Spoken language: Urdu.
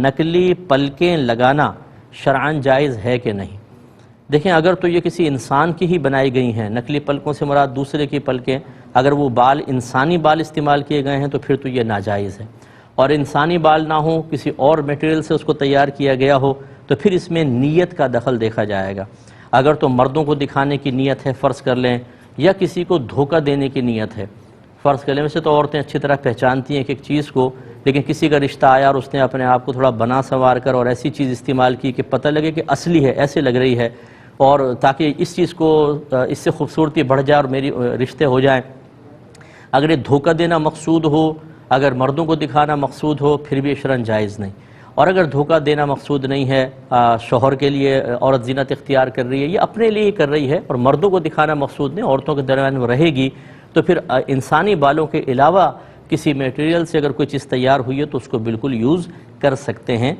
نقلی پلکیں لگانا شرعاً جائز ہے کہ نہیں؟ دیکھیں، اگر تو یہ کسی انسان کی ہی بنائی گئی ہیں، نقلی پلکوں سے مراد دوسرے کی پلکیں، اگر وہ بال انسانی بال استعمال کیے گئے ہیں تو پھر تو یہ ناجائز ہے، اور انسانی بال نہ ہوں، کسی اور میٹیریل سے اس کو تیار کیا گیا ہو تو پھر اس میں نیت کا دخل دیکھا جائے گا۔ اگر تو مردوں کو دکھانے کی نیت ہے فرض کر لیں، یا کسی کو دھوکہ دینے کی نیت ہے فرض کر لیں، ویسے تو عورتیں اچھی طرح پہچانتی ہیں کہ ایک چیز کو، لیکن کسی کا رشتہ آیا اور اس نے اپنے آپ کو تھوڑا بنا سنوار کر اور ایسی چیز استعمال کی کہ پتہ لگے کہ اصلی ہے، ایسے لگ رہی ہے، اور تاکہ اس چیز کو اس سے خوبصورتی بڑھ جائے اور میری رشتے ہو جائیں۔ اگر یہ دھوکہ دینا مقصود ہو، اگر مردوں کو دکھانا مقصود ہو، پھر بھی شرعاً جائز نہیں۔ اور اگر دھوکہ دینا مقصود نہیں ہے، شوہر کے لیے عورت زینت اختیار کر رہی ہے، یہ اپنے لیے ہی کر رہی ہے اور مردوں کو دکھانا مقصود نہیں، عورتوں کے درمیان وہ رہے گی، تو پھر انسانی بالوں کے علاوہ کسی میٹیریل سے اگر کوئی چیز تیار ہوئی ہے تو اس کو بالکل یوز کر سکتے ہیں۔